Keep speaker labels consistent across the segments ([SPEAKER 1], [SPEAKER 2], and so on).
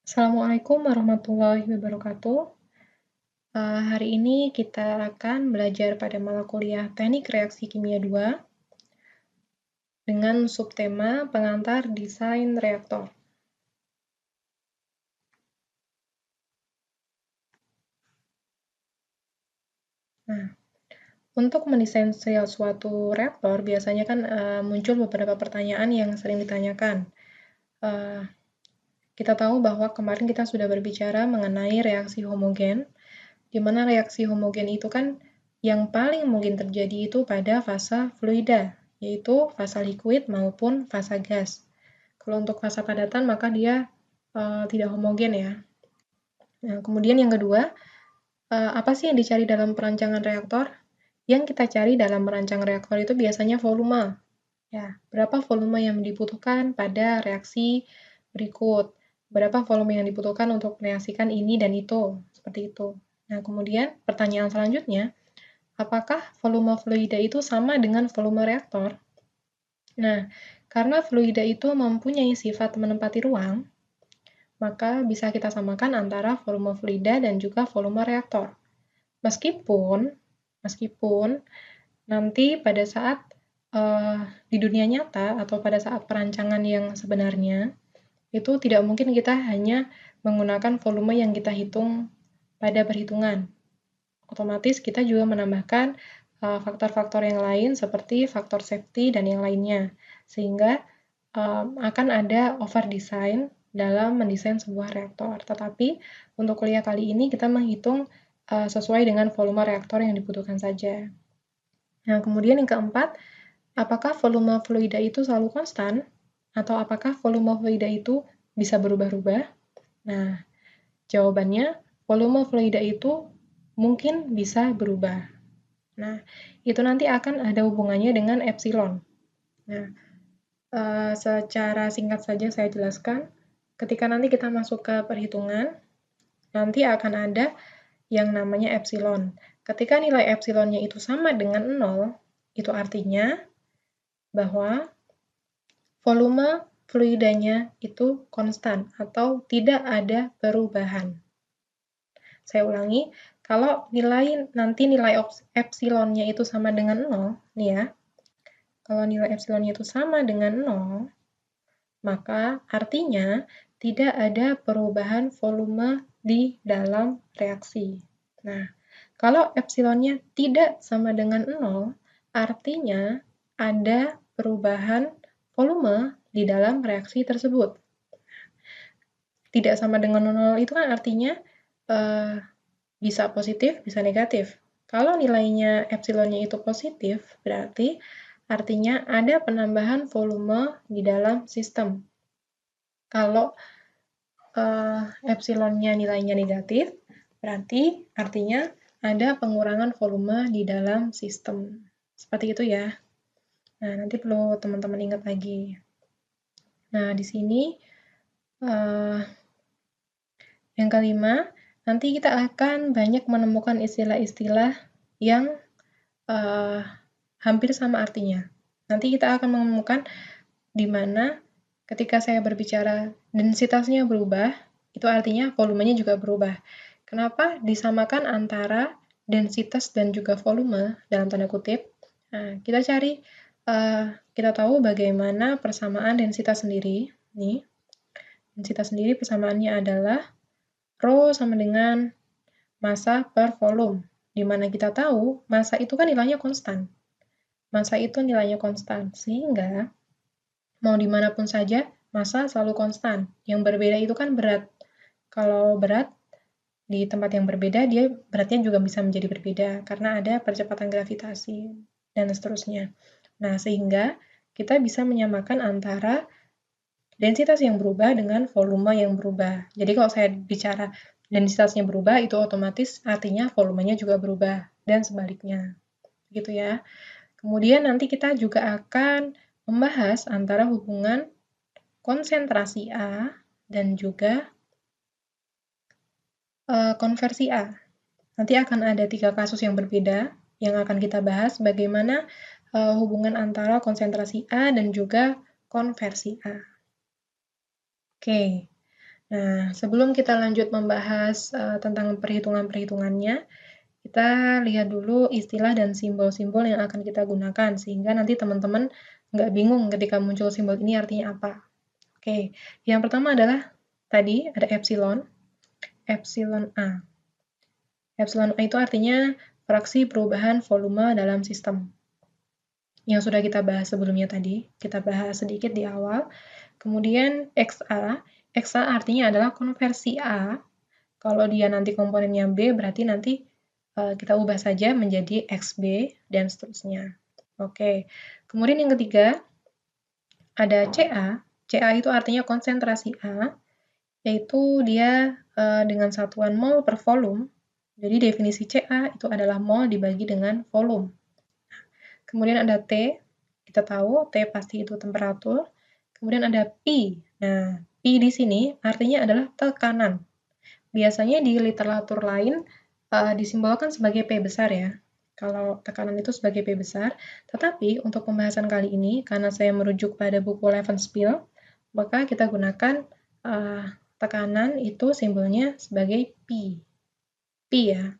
[SPEAKER 1] Assalamualaikum warahmatullahi wabarakatuh. Hari ini kita akan belajar pada mata kuliah Teknik Reaksi Kimia 2 dengan subtema pengantar desain reaktor. Nah, untuk mendesain suatu reaktor biasanya kan muncul beberapa pertanyaan yang sering ditanyakan. Kita tahu bahwa kemarin kita sudah berbicara mengenai reaksi homogen, di mana reaksi homogen itu kan yang paling mungkin terjadi itu pada fase fluida, yaitu fase liquid maupun fase gas. Kalau untuk fase padatan maka dia tidak homogen ya. Nah, kemudian yang kedua, apa sih yang dicari dalam perancangan reaktor? Yang kita cari dalam merancang reaktor itu biasanya volume. Ya, berapa volume yang dibutuhkan pada reaksi berikut? Berapa volume yang dibutuhkan untuk mereaksikan ini dan itu? Seperti itu. Nah, kemudian pertanyaan selanjutnya, apakah volume fluida itu sama dengan volume reaktor? Nah, karena fluida itu mempunyai sifat menempati ruang, maka bisa kita samakan antara volume fluida dan juga volume reaktor. Meskipun nanti pada saat di dunia nyata atau pada saat perancangan yang sebenarnya, itu tidak mungkin kita hanya menggunakan volume yang kita hitung pada perhitungan. Otomatis kita juga menambahkan faktor-faktor yang lain seperti faktor safety dan yang lainnya, sehingga akan ada over design dalam mendesain sebuah reaktor. Tetapi untuk kuliah kali ini kita menghitung sesuai dengan volume reaktor yang dibutuhkan saja. Nah, kemudian yang keempat, apakah volume fluida itu selalu konstan? Atau apakah volume fluida itu bisa berubah-ubah? Nah, jawabannya, volume fluida itu mungkin bisa berubah. Nah, itu nanti akan ada hubungannya dengan epsilon. Nah, secara singkat saja saya jelaskan, ketika nanti kita masuk ke perhitungan, nanti akan ada yang namanya epsilon. Ketika nilai epsilonnya itu sama dengan 0, itu artinya bahwa volume fluidanya itu konstan atau tidak ada perubahan. Saya ulangi, kalau nanti nilai epsilonnya itu sama dengan 0, nih ya, kalau nilai epsilonnya itu sama dengan 0, maka artinya tidak ada perubahan volume di dalam reaksi. Nah, kalau epsilonnya tidak sama dengan 0, artinya ada perubahan volume di dalam reaksi tersebut. Tidak sama dengan 0 itu kan artinya bisa positif, bisa negatif. Kalau nilainya epsilonnya itu positif, berarti artinya ada penambahan volume di dalam sistem. Kalau epsilonnya nilainya negatif, berarti artinya ada pengurangan volume di dalam sistem. Seperti itu ya. Nah, nanti perlu teman-teman ingat lagi. Nah, di sini yang kelima, nanti kita akan banyak menemukan istilah-istilah yang hampir sama artinya. Nanti kita akan menemukan di mana ketika saya berbicara densitasnya berubah, itu artinya volumenya juga berubah. Kenapa disamakan antara densitas dan juga volume dalam tanda kutip? Nah, kita tahu bagaimana persamaan densitas sendiri. Nih, densitas sendiri persamaannya adalah Rho sama dengan massa per volume, di mana kita tahu massa itu kan nilainya konstan. Massa itu nilainya konstan, sehingga mau dimanapun saja, massa selalu konstan. Yang berbeda itu kan berat. Kalau berat, di tempat yang berbeda, dia beratnya juga bisa menjadi berbeda, karena ada percepatan gravitasi, dan seterusnya. Nah, sehingga kita bisa menyamakan antara densitas yang berubah dengan volume yang berubah. Jadi kalau saya bicara densitasnya berubah, itu otomatis artinya volumenya juga berubah, dan sebaliknya. Gitu ya. Kemudian nanti kita juga akan membahas antara hubungan konsentrasi A dan juga konversi A. Nanti akan ada 3 kasus yang berbeda yang akan kita bahas bagaimana hubungan antara konsentrasi A dan juga konversi A. Oke. Nah, sebelum kita lanjut membahas tentang perhitungan-perhitungannya, kita lihat dulu istilah dan simbol-simbol yang akan kita gunakan, sehingga nanti teman-teman nggak bingung ketika muncul simbol ini artinya apa. Oke, yang pertama adalah tadi ada epsilon, epsilon A. Epsilon A itu artinya fraksi perubahan volume dalam sistem. Yang sudah kita bahas sebelumnya tadi, kita bahas sedikit di awal. Kemudian XA, XA artinya adalah konversi A. Kalau dia nanti komponennya B, berarti nanti kita ubah saja menjadi XB, dan seterusnya. Oke, kemudian yang ketiga, ada CA. CA itu artinya konsentrasi A, yaitu dia dengan satuan mol per volume. Jadi definisi CA itu adalah mol dibagi dengan volume. Kemudian ada T, kita tahu T pasti itu temperatur. Kemudian ada P. Nah, P di sini artinya adalah tekanan. Biasanya di literatur lain disimbolkan sebagai P besar ya. Kalau tekanan itu sebagai P besar. Tetapi untuk pembahasan kali ini, karena saya merujuk pada buku Levenspiel, maka kita gunakan tekanan itu simbolnya sebagai P. P ya.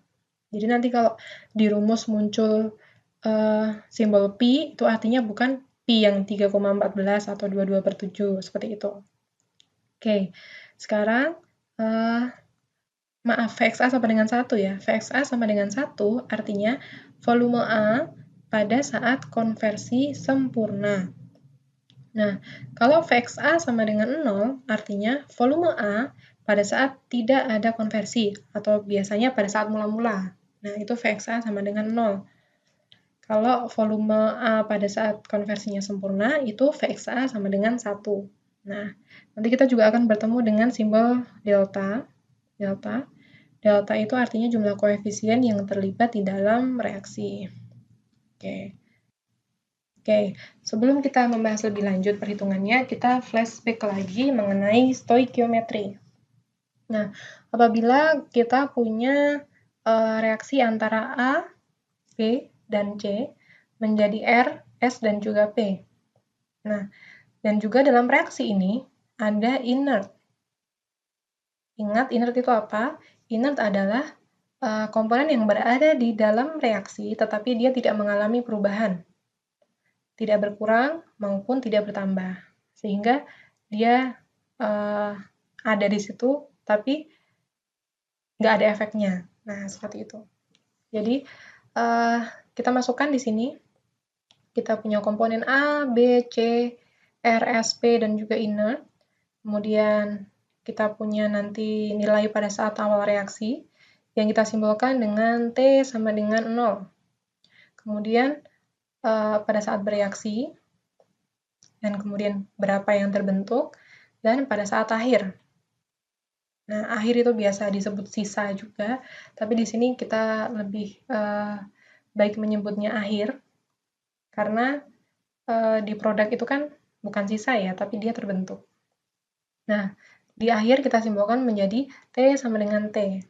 [SPEAKER 1] Jadi nanti kalau di rumus muncul simbol Pi itu artinya bukan Pi yang 3,14 atau 22/7 seperti itu. Oke, sekarang maaf, VXA sama dengan 1 ya. VXA sama dengan 1 artinya volume A pada saat konversi sempurna. Nah, kalau VXA sama dengan 0 artinya volume A pada saat tidak ada konversi atau biasanya pada saat mula-mula. Nah, itu VXA sama dengan 0. Kalau volume A pada saat konversinya sempurna, itu VXA sama dengan 1. Nah, nanti kita juga akan bertemu dengan simbol delta. Delta itu artinya jumlah koefisien yang terlibat di dalam reaksi. Oke, sebelum kita membahas lebih lanjut perhitungannya, kita flashback lagi mengenai stoikiometri. Nah, apabila kita punya reaksi antara A, B, dan C, menjadi R, S, dan juga P. Nah, dan juga dalam reaksi ini ada inert. Ingat, inert itu apa? Inert adalah komponen yang berada di dalam reaksi, tetapi dia tidak mengalami perubahan. Tidak berkurang maupun tidak bertambah. Sehingga dia ada di situ, tapi nggak ada efeknya. Nah, seperti itu. Jadi, kita masukkan di sini. Kita punya komponen A, B, C, R, S, P, dan juga inert. Kemudian kita punya nanti nilai pada saat awal reaksi yang kita simbolkan dengan T sama dengan 0. Kemudian pada saat bereaksi, dan kemudian berapa yang terbentuk, dan pada saat akhir. Nah, akhir itu biasa disebut sisa juga, tapi di sini kita lebih baik menyebutnya akhir, karena di produk itu kan bukan sisa ya, tapi dia terbentuk. Nah, di akhir kita simbolkan menjadi T sama dengan T.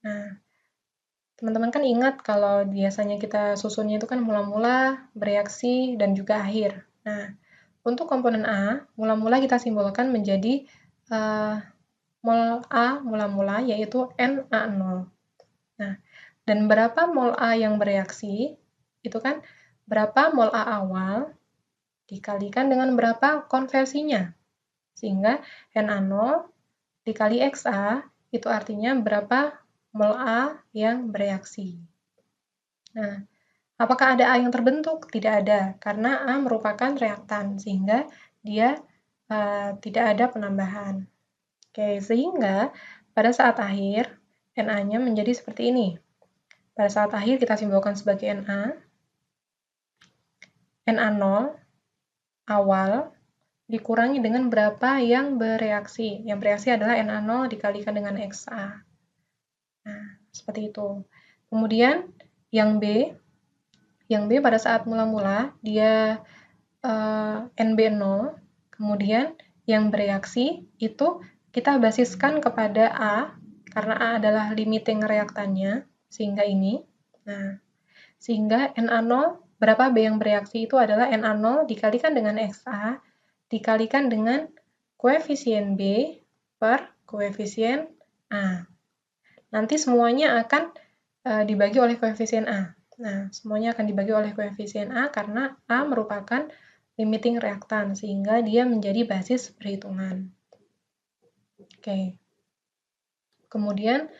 [SPEAKER 1] Nah, teman-teman kan ingat kalau biasanya kita susunnya itu kan mula-mula, bereaksi, dan juga akhir. Nah, untuk komponen A, mula-mula kita simbolkan menjadi mol A mula-mula, yaitu Na0. Nah, dan berapa mol A yang bereaksi, itu kan berapa mol A awal dikalikan dengan berapa konversinya. Sehingga Na0 dikali XA itu artinya berapa mol A yang bereaksi. Nah, apakah ada A yang terbentuk? Tidak ada, karena A merupakan reaktan, sehingga dia tidak ada penambahan. Oke, sehingga pada saat akhir, Na-nya menjadi seperti ini. Pada saat akhir kita simbolkan sebagai Na. Na0 awal dikurangi dengan berapa yang bereaksi. Yang bereaksi adalah Na0 dikalikan dengan XA. Nah, seperti itu. Kemudian yang B pada saat mula-mula dia NB0, kemudian yang bereaksi itu kita basiskan kepada A, karena A adalah limiting reaktannya, sehingga ini. Nah, sehingga Na0, berapa B yang bereaksi itu adalah Na0 dikalikan dengan XA, dikalikan dengan koefisien B, per koefisien A. Nanti semuanya akan dibagi oleh koefisien A. Nah, semuanya akan dibagi oleh koefisien A karena A merupakan limiting reaktan, sehingga dia menjadi basis perhitungan. Oke. Kemudian,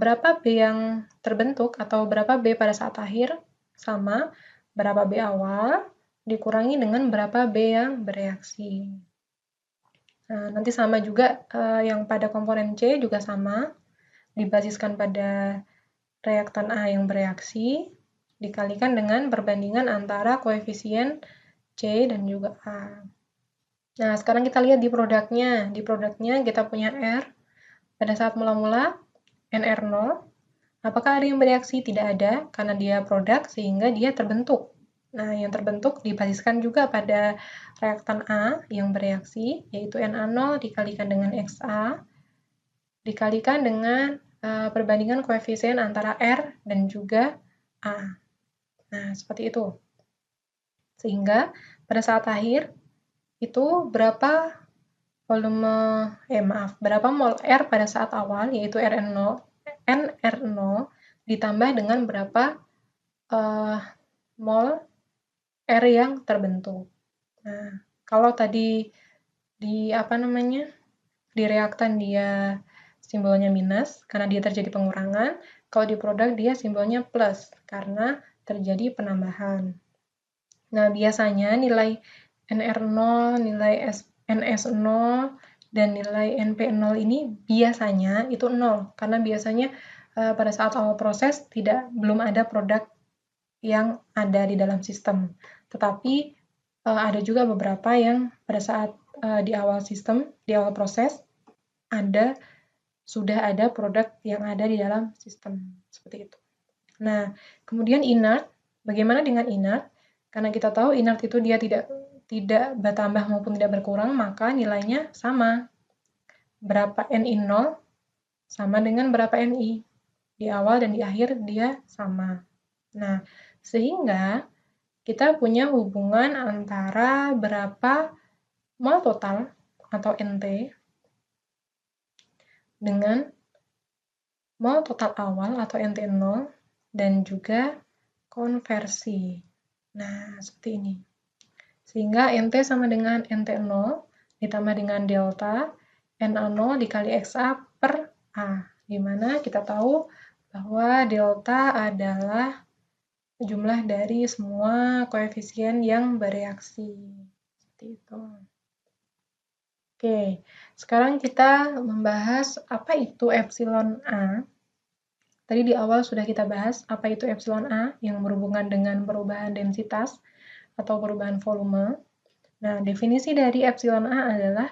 [SPEAKER 1] berapa B yang terbentuk atau berapa B pada saat akhir sama berapa B awal dikurangi dengan berapa B yang bereaksi. Nah, nanti sama juga yang pada komponen C juga sama, dibasiskan pada reaktan A yang bereaksi, dikalikan dengan perbandingan antara koefisien C dan juga A. Nah, sekarang kita lihat di produknya. Di produknya kita punya R. Pada saat mula-mula, NR0. Apakah ada yang bereaksi? Tidak ada, karena dia produk sehingga dia terbentuk. Nah, yang terbentuk dibasiskan juga pada reaktan A yang bereaksi, yaitu Na0 dikalikan dengan Xa, dikalikan dengan perbandingan koefisien antara R dan juga A. Nah, seperti itu. Sehingga pada saat akhir, itu berapa berapa mol R pada saat awal, yaitu NR0 ditambah dengan berapa mol R yang terbentuk. Nah, kalau tadi di di reaktan dia simbolnya minus karena dia terjadi pengurangan, kalau di produk dia simbolnya plus karena terjadi penambahan. Nah, biasanya nilai NR0, nilai NS0, dan nilai NP0 ini biasanya itu 0, karena biasanya pada saat awal proses belum ada produk yang ada di dalam sistem. Tetapi ada juga beberapa yang pada saat di awal sistem, di awal proses, sudah ada produk yang ada di dalam sistem. Seperti itu. Nah, kemudian inert, bagaimana dengan inert? Karena kita tahu inert itu dia tidak bertambah maupun tidak berkurang, maka nilainya sama. Berapa Ni0 sama dengan berapa Ni. Di awal dan di akhir dia sama. Nah, sehingga kita punya hubungan antara berapa mol total atau NT dengan mol total awal atau NT0 dan juga konversi. Nah, seperti ini. Sehingga NT sama dengan NT0 ditambah dengan delta Na0 dikali Xa per A, di mana kita tahu bahwa delta adalah jumlah dari semua koefisien yang bereaksi. Seperti itu. Oke, sekarang kita membahas apa itu epsilon A. Tadi di awal sudah kita bahas apa itu epsilon A yang berhubungan dengan perubahan densitas atau perubahan volume. Nah, definisi dari epsilon A adalah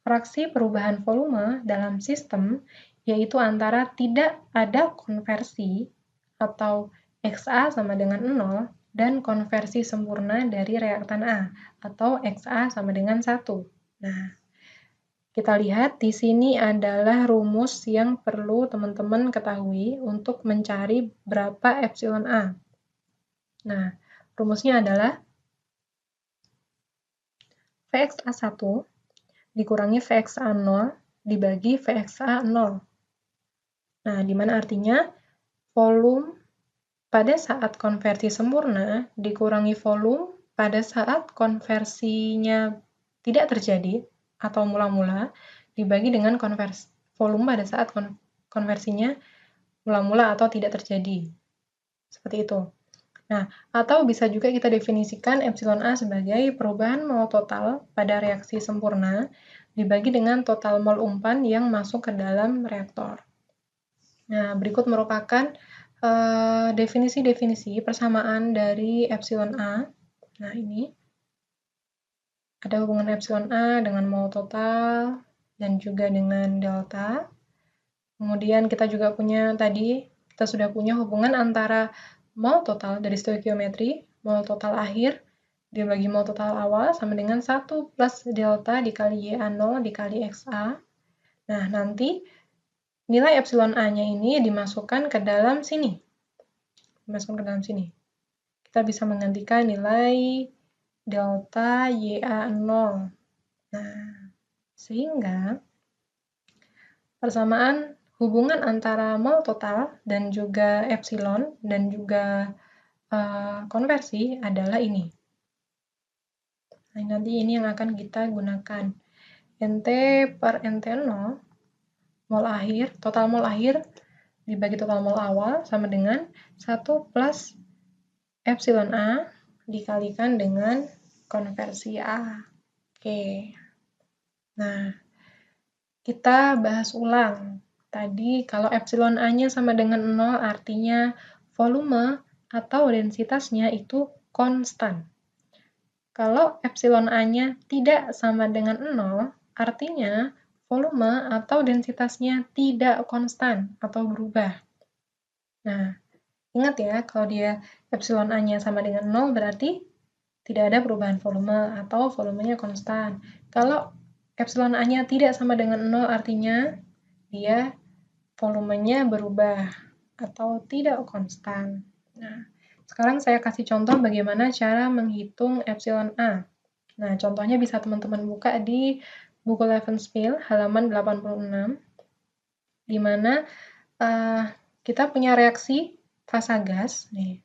[SPEAKER 1] fraksi perubahan volume dalam sistem, yaitu antara tidak ada konversi atau Xa sama dengan 0 dan konversi sempurna dari reaktan A atau Xa sama dengan 1. Nah, kita lihat di sini adalah rumus yang perlu teman-teman ketahui untuk mencari berapa epsilon A. Nah, rumusnya adalah Vxa1 dikurangi Vxa0 dibagi Vxa0. Nah, di mana artinya volume pada saat konversi sempurna dikurangi volume pada saat konversinya tidak terjadi atau mula-mula dibagi dengan volume pada saat konversinya mula-mula atau tidak terjadi. Seperti itu. Nah, atau bisa juga kita definisikan epsilon A sebagai perubahan mol total pada reaksi sempurna dibagi dengan total mol umpan yang masuk ke dalam reaktor. Nah, berikut merupakan definisi-definisi persamaan dari epsilon A. Nah, ini ada hubungan epsilon A dengan mol total dan juga dengan delta. Kemudian kita juga kita sudah punya hubungan antara mol total dari stoikiometri, mol total akhir dibagi mol total awal sama dengan 1 plus delta dikali Ya0 dikali Xa. Nah, nanti nilai epsilon A-nya ini dimasukkan ke dalam sini. Kita bisa menggantikan nilai delta Ya0. Nah, sehingga persamaan hubungan antara mol total dan juga epsilon dan juga konversi adalah ini. Nah, nanti ini yang akan kita gunakan. NT per NT0, mol akhir, total mol akhir dibagi total mol awal sama dengan 1 plus epsilon A dikalikan dengan konversi A. Oke. Nah, kita bahas ulang. Tadi kalau epsilon A-nya sama dengan 0 artinya volume atau densitasnya itu konstan. Kalau epsilon A-nya tidak sama dengan 0, artinya volume atau densitasnya tidak konstan atau berubah. Nah, ingat ya, kalau dia epsilon A-nya sama dengan 0 berarti tidak ada perubahan volume atau volumenya konstan. Kalau epsilon A-nya tidak sama dengan 0 artinya dia volumenya berubah atau tidak konstan. Nah, sekarang saya kasih contoh bagaimana cara menghitung epsilon A. Nah, contohnya bisa teman-teman buka di buku Levenspiel halaman 86, di mana kita punya reaksi fasa gas, nih,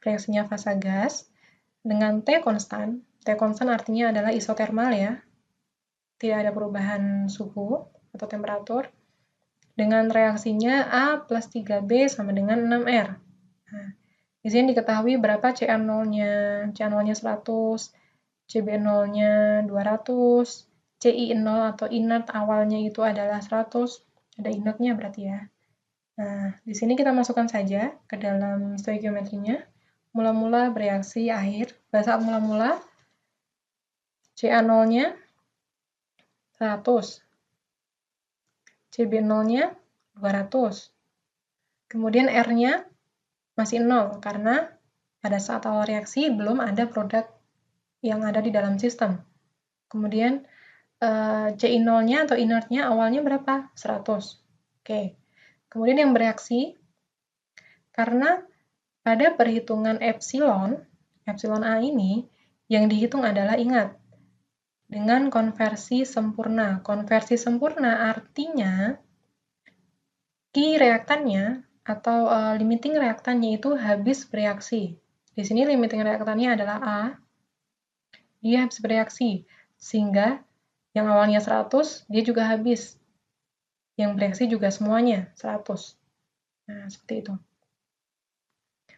[SPEAKER 1] reaksinya fasa gas, dengan T konstan. T konstan artinya adalah isotermal ya, tidak ada perubahan suhu atau temperatur. Dengan reaksinya A plus 3B sama dengan 6R. Nah, di sini diketahui berapa CA0-nya. CA0-nya 100, CB0-nya 200, CI0 atau inert awalnya itu adalah 100. Ada inertnya berarti ya. Nah, di sini kita masukkan saja ke dalam stoikiometrinya. Mula-mula bereaksi akhir. Pada saat mula-mula, CA0-nya 100. CB0-nya 200. Kemudian R-nya masih 0, karena pada saat awal reaksi belum ada produk yang ada di dalam sistem. Kemudian CI0-nya atau inertnya awalnya berapa? 100. Oke. Kemudian yang bereaksi, karena pada perhitungan epsilon A ini, yang dihitung adalah, ingat, dengan konversi sempurna. Konversi sempurna artinya Ki reaktannya atau limiting reaktannya itu habis bereaksi. Di sini limiting reaktannya adalah A, dia habis bereaksi, sehingga yang awalnya 100, dia juga habis. Yang bereaksi juga semuanya 100. Nah, seperti itu.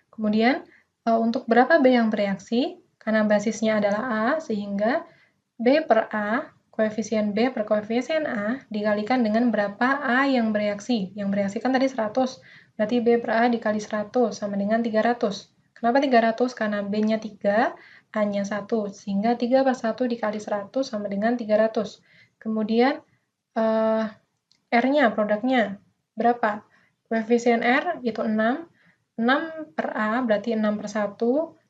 [SPEAKER 1] Kemudian, untuk berapa B yang bereaksi, karena basisnya adalah A, sehingga B per A, koefisien B per koefisien A, dikalikan dengan berapa A yang bereaksi. Yang bereaksi kan tadi 100, berarti B per A dikali 100 sama dengan 300. Kenapa 300? Karena B-nya 3, A-nya 1, sehingga 3 per 1 dikali 100 sama dengan 300. Kemudian, R-nya, produknya, berapa? Koefisien R itu 6, 6 per A berarti 6 per 1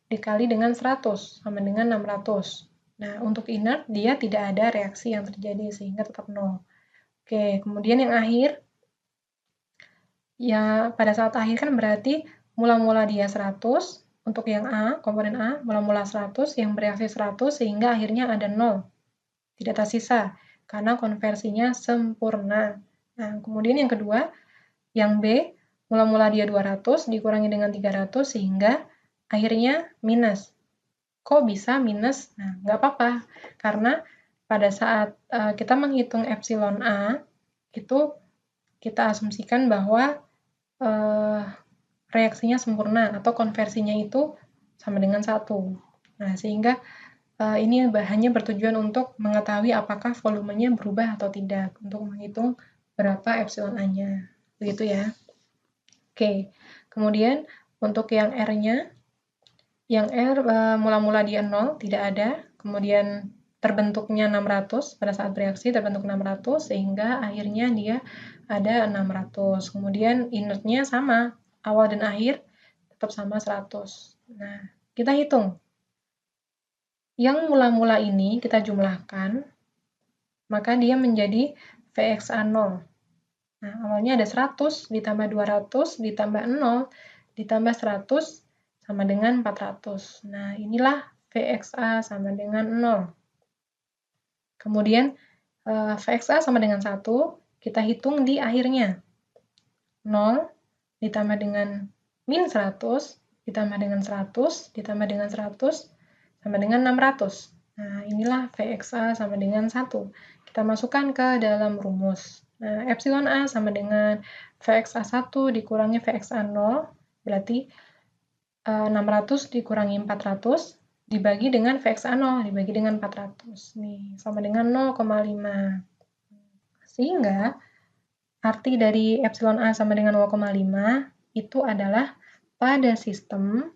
[SPEAKER 1] dikali dengan 100, sama dengan 600. Nah, untuk inert, dia tidak ada reaksi yang terjadi, sehingga tetap 0. Oke, kemudian yang akhir, ya pada saat akhir kan berarti mula-mula dia 100, untuk yang A, komponen A, mula-mula 100, yang bereaksi 100, sehingga akhirnya ada 0. Tidak tersisa, karena konversinya sempurna. Nah, kemudian yang kedua, yang B, mula-mula dia 200, dikurangi dengan 300, sehingga akhirnya minus. Kok bisa minus? Nah, nggak apa-apa, karena pada saat kita menghitung epsilon A, itu kita asumsikan bahwa reaksinya sempurna atau konversinya itu sama dengan 1. Nah, sehingga ini hanya bertujuan untuk mengetahui apakah volumenya berubah atau tidak, untuk menghitung berapa epsilon A-nya. Begitu ya. Oke, kemudian untuk yang R-nya, yang R mula-mula dia 0, tidak ada, kemudian terbentuknya 600, pada saat bereaksi terbentuk 600, sehingga akhirnya dia ada 600. Kemudian inertnya sama, awal dan akhir tetap sama 100. Nah, kita hitung. Yang mula-mula ini kita jumlahkan, maka dia menjadi VXA0. Nah, awalnya ada 100, ditambah 200, ditambah 0, ditambah 100, sama dengan 400. Nah, inilah VXA sama dengan 0. Kemudian, VXA sama dengan 1, kita hitung di akhirnya. 0 ditambah dengan min 100, ditambah dengan 100, ditambah dengan 100, sama dengan 600. Nah, inilah VXA sama dengan 1. Kita masukkan ke dalam rumus. Nah, epsilon A sama dengan VXA 1 dikurangi VXA 0, berarti 600 dikurangi 400, dibagi dengan VXA 0, dibagi dengan 400. Nih, sama dengan 0,5. Sehingga arti dari epsilon A sama dengan 0,5 itu adalah pada sistem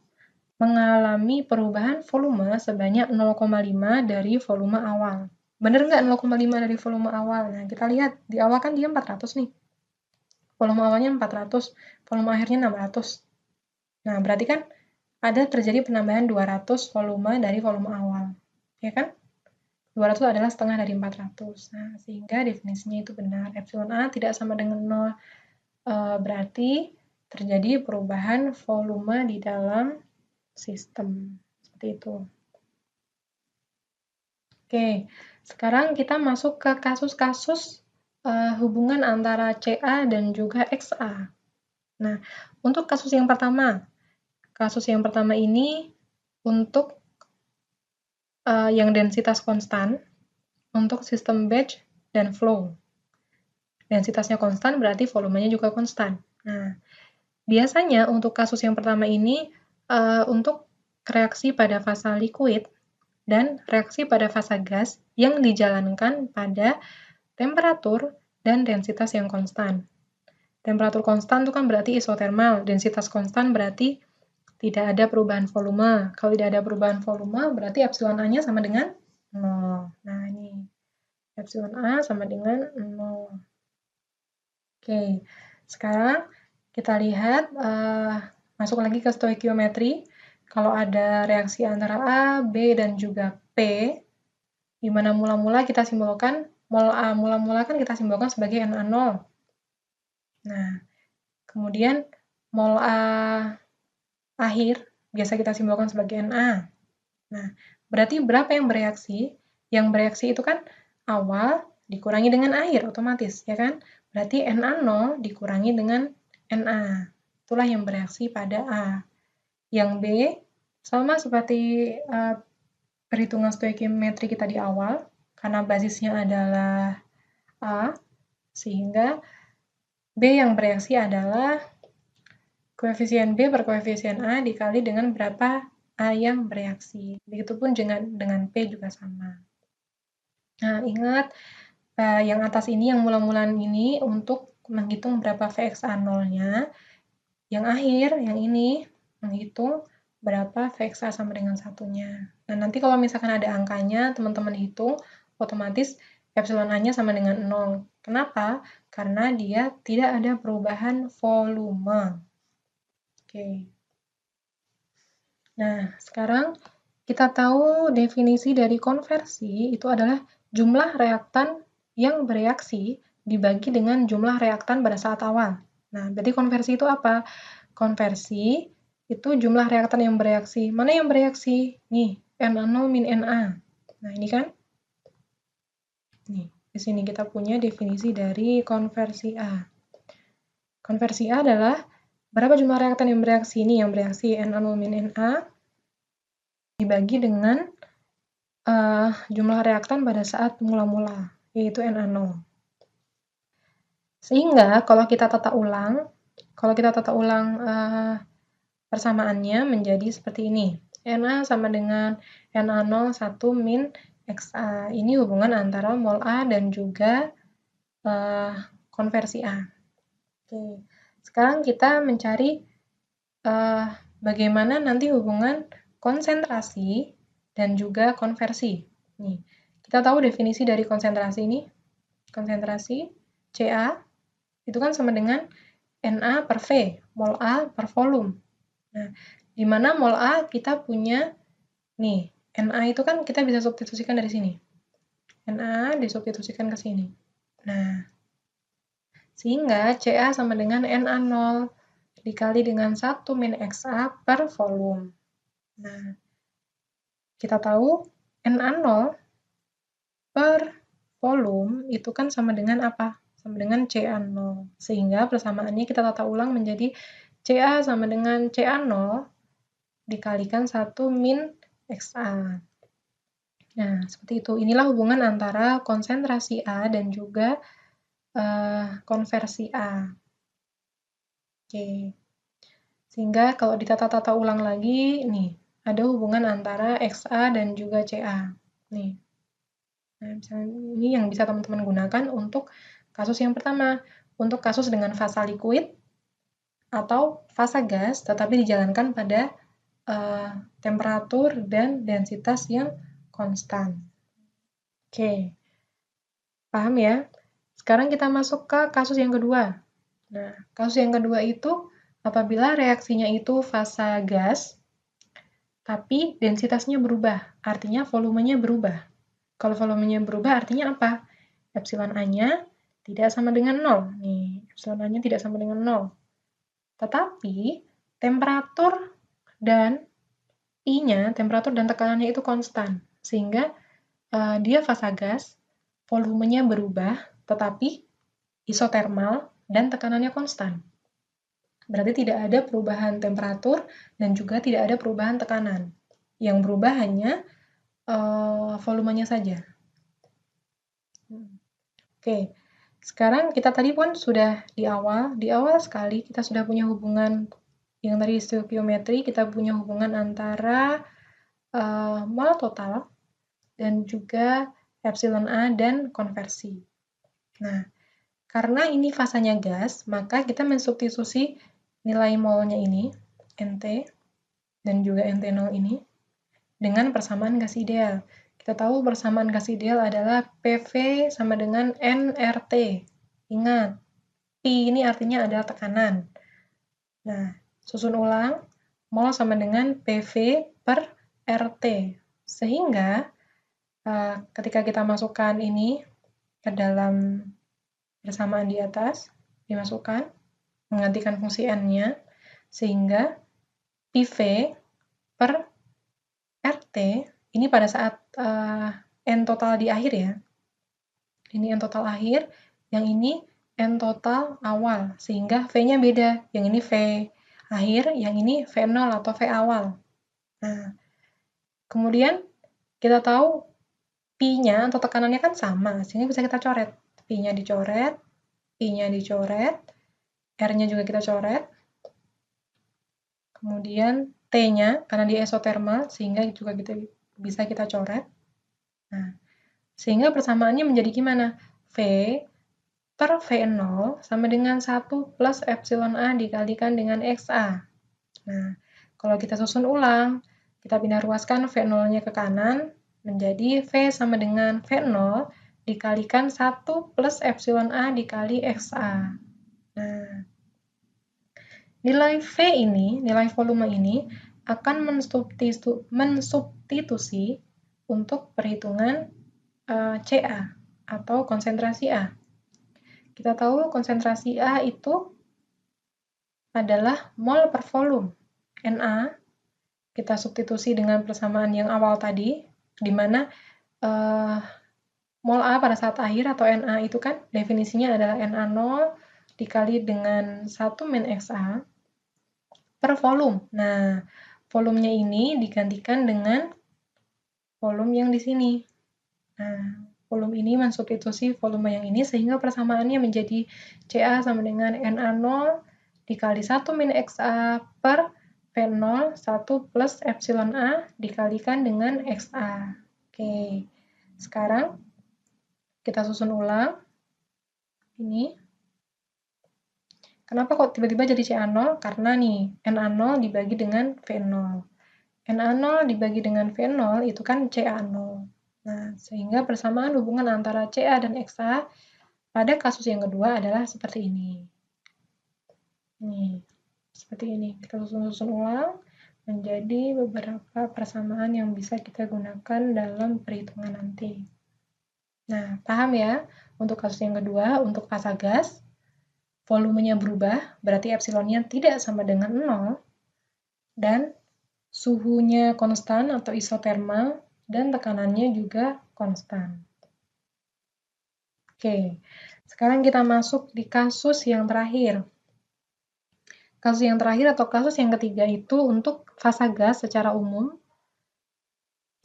[SPEAKER 1] mengalami perubahan volume sebanyak 0,5 dari volume awal. Bener nggak 0,5 dari volume awal? Nah, kita lihat. Di awal kan dia 400 nih. Volume awalnya 400, volume akhirnya 600. Nah, berarti kan ada terjadi penambahan 200 volume dari volume awal. Ya kan? 200 adalah setengah dari 400. Nah, sehingga definisinya itu benar. Epsilon A tidak sama dengan 0. Berarti terjadi perubahan volume di dalam sistem. Seperti itu. Oke, sekarang kita masuk ke kasus-kasus hubungan antara CA dan juga XA. Nah, untuk kasus yang pertama ini untuk yang densitas konstan, untuk sistem batch dan flow. Densitasnya konstan berarti volumenya juga konstan. Nah, biasanya untuk kasus yang pertama ini, untuk reaksi pada fase liquid dan reaksi pada fase gas yang dijalankan pada temperatur dan densitas yang konstan. Temperatur konstan itu kan berarti isotermal, densitas konstan berarti tidak ada perubahan volume. Kalau tidak ada perubahan volume, berarti epsilon A-nya sama dengan 0. Nah, ini. Epsilon A sama dengan 0. Oke, sekarang kita lihat, masuk lagi ke stoikiometri. Kalau ada reaksi antara A, B, dan juga P, di mana mula-mula kita simbolkan, mol A mula-mula kan kita simbolkan sebagai Na0. Nah, kemudian mol A akhir biasa kita simbolkan sebagai Na. Nah, berarti berapa yang bereaksi? Yang bereaksi itu kan awal dikurangi dengan akhir otomatis, ya kan? Berarti Na0 dikurangi dengan Na. Itulah yang bereaksi pada A. Yang B, sama seperti perhitungan stoikiometri kita di awal, karena basisnya adalah A, sehingga B yang bereaksi adalah koefisien B per koefisien A dikali dengan berapa A yang bereaksi. Begitupun dengan P juga sama. Nah, ingat yang atas ini, yang mula-mulaan ini untuk menghitung berapa VXA 0-nya. Yang akhir, yang ini, menghitung berapa VXA sama dengan 1-nya. Nah, nanti kalau misalkan ada angkanya, teman-teman hitung, otomatis epsilon A-nya sama dengan 0. Kenapa? Karena dia tidak ada perubahan volume. Oke. Nah, sekarang kita tahu definisi dari konversi itu adalah jumlah reaktan yang bereaksi dibagi dengan jumlah reaktan pada saat awal. Nah, berarti konversi itu apa? Konversi itu jumlah reaktan yang bereaksi. Mana yang bereaksi? Nih, Na0 min Na. Nah, ini kan? Nih, di sini kita punya definisi dari konversi A. Konversi A adalah berapa jumlah reaktan yang bereaksi? Ini yang bereaksi Na0 min Na dibagi dengan jumlah reaktan pada saat mula-mula, yaitu Na0. Sehingga kalau kita tata ulang persamaannya menjadi seperti ini. Na sama dengan Na0 1 min Xa. Ini hubungan antara mol A dan juga konversi A. Oke. Sekarang kita mencari bagaimana nanti hubungan konsentrasi dan juga konversi. Nih, kita tahu definisi dari konsentrasi ini. Konsentrasi Ca itu kan sama dengan Na per V, mol A per volume. Nah, di mana mol A kita punya, nih, Na itu kan kita bisa substitusikan dari sini. Na disubstitusikan ke sini. Nah, sehingga Ca sama dengan Na0 dikali dengan 1 min Xa per volume. Nah, kita tahu Na0 per volume itu kan sama dengan apa? sama dengan CA0. Sehingga persamaannya kita tata ulang menjadi CA sama dengan CA0 dikalikan 1 min XA. Nah, seperti itu. Inilah hubungan antara konsentrasi A dan juga konversi A. Oke. Sehingga kalau ditata-tata ulang lagi, nih, ada hubungan antara XA dan juga CA. Nih. Nah, misalnya ini yang bisa teman-teman gunakan untuk kasus yang pertama, untuk kasus dengan fasa liquid atau fasa gas, tetapi dijalankan pada temperatur dan densitas yang konstan. Oke, paham ya? Sekarang kita masuk ke kasus yang kedua. Nah, kasus yang kedua itu apabila reaksinya itu fasa gas, tapi densitasnya berubah, artinya volumenya berubah. Kalau volumenya berubah artinya apa? Epsilon A-nya tidak sama dengan 0. Nih, epsilon A-nya tidak sama dengan 0. Tetapi temperatur dan I-nya, temperatur dan tekanannya itu konstan. Sehingga dia fasa gas, volumenya berubah, tetapi isotermal dan tekanannya konstan. Berarti tidak ada perubahan temperatur dan juga tidak ada perubahan tekanan. Yang berubah hanya volumenya saja. Oke, sekarang kita tadi pun sudah di awal sekali kita sudah punya hubungan yang tadi stoikiometri, kita punya hubungan antara mol total dan juga epsilon A dan konversi. Nah, karena ini fasanya gas, maka kita mensubstitusi nilai molnya ini, NT, dan juga NT0 ini, dengan persamaan gas ideal. Kita tahu persamaan gas ideal adalah PV sama dengan nRT. Ingat, P ini artinya adalah tekanan. Nah, susun ulang, mol sama dengan PV per RT. Sehingga, ketika kita masukkan ini ke dalam persamaan di atas, dimasukkan, menggantikan fungsi N-nya, sehingga PV per RT, ini pada saat N total di akhir ya. Ini N total akhir, yang ini N total awal, sehingga V-nya beda. Yang ini V akhir, yang ini V0 atau V awal. Nah, kemudian kita tahu Pi-nya atau tekanannya kan sama, sehingga bisa kita coret. Pi-nya dicoret, I-nya dicoret, R-nya juga kita coret. Kemudian T-nya, karena dia isotermal, sehingga juga bisa kita coret. Nah, sehingga persamaannya menjadi gimana? V per V0 sama dengan 1 plus epsilon A dikalikan dengan XA. Nah, kalau kita susun ulang, kita pindah ruaskan V0-nya ke kanan, menjadi V sama dengan V0 dikalikan 1 plus epsilon A dikali XA. Nah, nilai V ini, nilai volume ini, akan mensubstitusi untuk perhitungan CA atau konsentrasi A. Kita tahu konsentrasi A itu adalah mol per volume. Na kita substitusi dengan persamaan yang awal tadi, di mana mol A pada saat akhir atau Na itu kan definisinya adalah Na0 dikali dengan 1 min XA per volume. Nah, volumenya ini digantikan dengan volume yang di sini. Nah, volume ini mensubstitusi volume yang ini sehingga persamaannya menjadi Ca sama dengan Na0 dikali 1 min XA per V0 1 plus epsilon A dikalikan dengan XA. Oke, sekarang kita susun ulang. Ini. Kenapa kok tiba-tiba jadi Ca0? Karena nih, Na0 dibagi dengan V0. Na0 dibagi dengan V0 itu kan Ca0. Nah, sehingga persamaan hubungan antara Ca dan Xa pada kasus yang kedua adalah seperti ini. Nih, seperti ini. Kita susun-susun ulang menjadi beberapa persamaan yang bisa kita gunakan dalam perhitungan nanti. Nah, paham ya? Untuk kasus yang kedua, untuk fasa gas, volumenya berubah, berarti epsilonnya tidak sama dengan 0, dan suhunya konstan atau isotermal, dan tekanannya juga konstan. Oke, Sekarang kita masuk di kasus yang terakhir. Kasus yang terakhir atau kasus yang ketiga itu untuk fasa gas secara umum.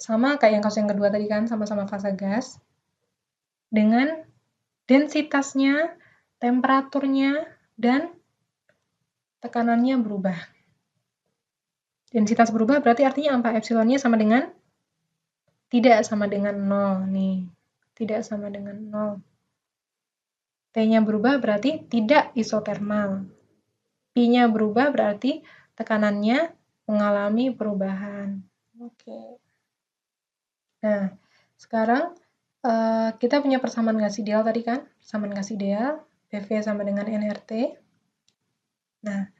[SPEAKER 1] Sama kayak yang kasus yang kedua tadi kan, sama-sama fasa gas. Dengan densitasnya, temperaturnya, dan tekanannya berubah. Densitas berubah berarti artinya apa? Epsilonnya sama dengan? Tidak sama dengan 0 nih. Tidak sama dengan 0. T-nya berubah berarti tidak isotermal. Pi-nya berubah berarti tekanannya mengalami perubahan. Oke. Nah, sekarang kita punya persamaan gas ideal tadi kan? Persamaan gas ideal, PV sama dengan nRT. Nah,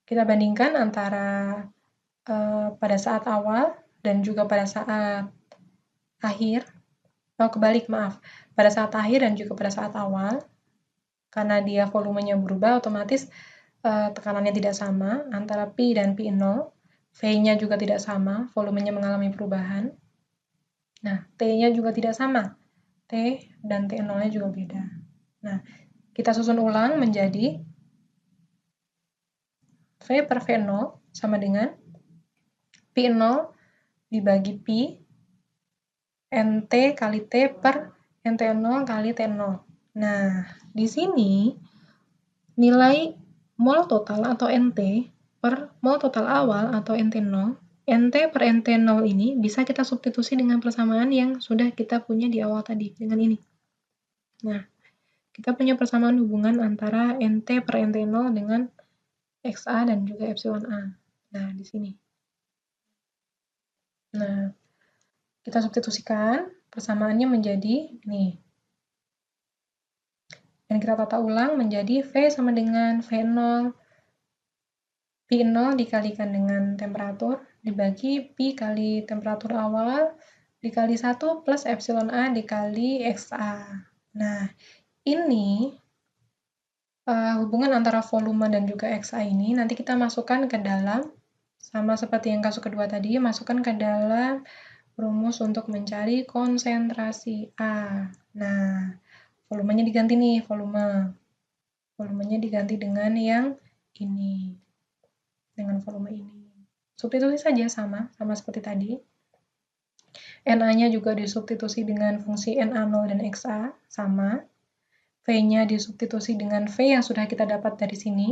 [SPEAKER 1] kita bandingkan antara pada saat awal dan juga pada saat akhir. Oh, kebalik, maaf. Pada saat akhir dan juga pada saat awal. Karena dia volumenya berubah, otomatis tekanannya tidak sama antara Pi dan Pi0. V-nya juga tidak sama, volumenya mengalami perubahan. Nah, T-nya juga tidak sama. T dan T0-nya juga beda. Nah, kita susun ulang menjadi V per V0 sama dengan Pi0 dibagi Pi NT kali T per NT0 kali T0. Nah, di sini nilai mol total atau NT per mol total awal atau NT0, NT per NT0 ini bisa kita substitusi dengan persamaan yang sudah kita punya di awal tadi, dengan ini. Nah, kita punya persamaan hubungan antara NT per NT0 dengan XA dan juga epsilon A. Nah, di sini. Nah, kita substitusikan, persamaannya menjadi ini. Dan kita tata ulang menjadi V sama dengan V0 Pi0 dikalikan dengan temperatur dibagi Pi kali temperatur awal dikali 1 plus epsilon A dikali XA. Nah, ini hubungan antara volume dan juga XA ini nanti kita masukkan ke dalam, sama seperti yang kasus kedua tadi, masukkan ke dalam rumus untuk mencari konsentrasi A. Nah, volumenya diganti nih, volumenya diganti dengan yang ini, dengan volume ini. Substitusi saja sama seperti tadi. Na-nya juga disubstitusi dengan fungsi Na0 dan Xa, sama. V-nya disubstitusi dengan V yang sudah kita dapat dari sini.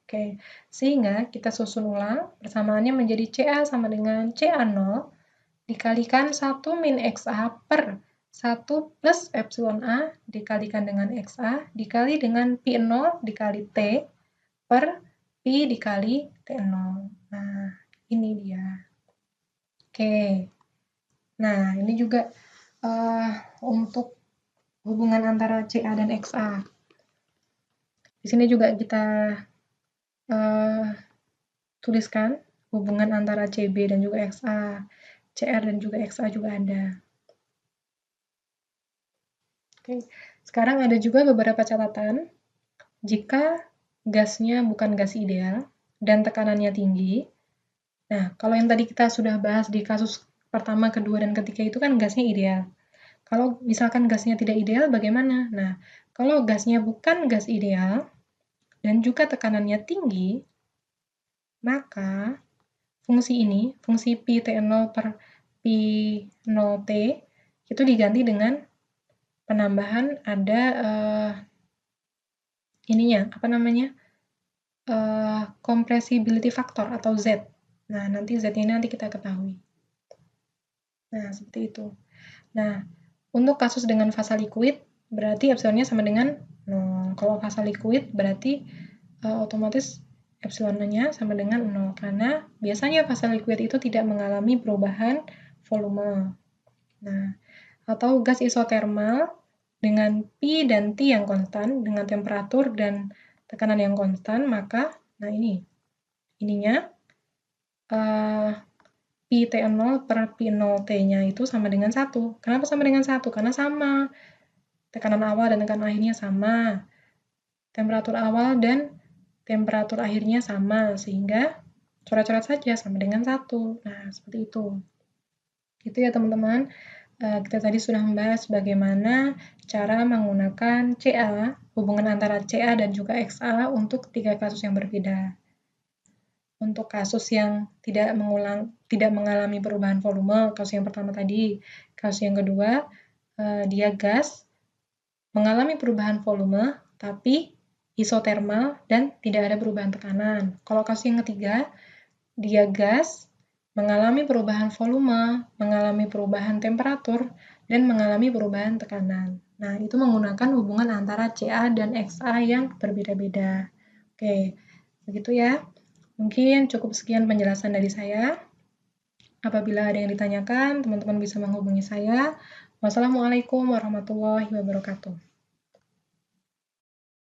[SPEAKER 1] Oke, sehingga kita susun ulang, persamaannya menjadi Ca sama dengan Ca0 dikalikan 1 min Xa per 1 plus epsilon A dikalikan dengan Xa dikali dengan Pi0 dikali T per Pi dikali T0. Nah, ini dia. Oke. Nah, ini juga untuk hubungan antara Ca dan Xa. Di sini juga kita tuliskan hubungan antara Cb dan juga Xa. Cr dan juga Xa juga ada. Oke. Sekarang ada juga beberapa catatan. Jika gasnya bukan gas ideal dan tekanannya tinggi. Nah, kalau yang tadi kita sudah bahas di kasus pertama, kedua, dan ketiga itu kan gasnya ideal. Kalau misalkan gasnya tidak ideal, bagaimana? Nah, kalau gasnya bukan gas ideal dan juga tekanannya tinggi, maka fungsi ini, fungsi Pi T0 per Pi 0T, itu diganti dengan penambahan ada ininya, apa namanya? Compressibility factor atau Z. Nah, nanti Z-nya nanti kita ketahui. Nah, seperti itu. Nah, untuk kasus dengan fasa liquid, berarti epsilonnya sama dengan 0. Kalau fasa liquid, berarti otomatis epsilonnya sama dengan 0. Karena biasanya fasa liquid itu tidak mengalami perubahan volume. Nah, atau gas isotermal dengan Pi dan T yang konstan, dengan temperatur dan tekanan yang konstan, maka, nah ininya, Pi T0 per Pi 0T-nya itu sama dengan 1. Kenapa sama dengan 1? Karena sama. Tekanan awal dan tekanan akhirnya sama. Temperatur awal dan temperatur akhirnya sama, sehingga coret-coret saja sama dengan 1. Nah, seperti itu. Gitu ya, teman-teman. kita tadi sudah membahas bagaimana cara menggunakan CA, hubungan antara CA dan juga XA untuk 3 kasus yang berbeda. Untuk kasus yang tidak mengalami perubahan volume, kasus yang pertama tadi. Kasus yang kedua, dia gas, mengalami perubahan volume, tapi isotermal dan tidak ada perubahan tekanan. Kalau kasus yang ketiga, dia gas, mengalami perubahan volume, mengalami perubahan temperatur, dan mengalami perubahan tekanan. Nah, itu menggunakan hubungan antara CA dan XA yang berbeda-beda. Oke, begitu ya. Mungkin cukup sekian penjelasan dari saya. Apabila ada yang ditanyakan, teman-teman bisa menghubungi saya. Wassalamualaikum warahmatullahi wabarakatuh.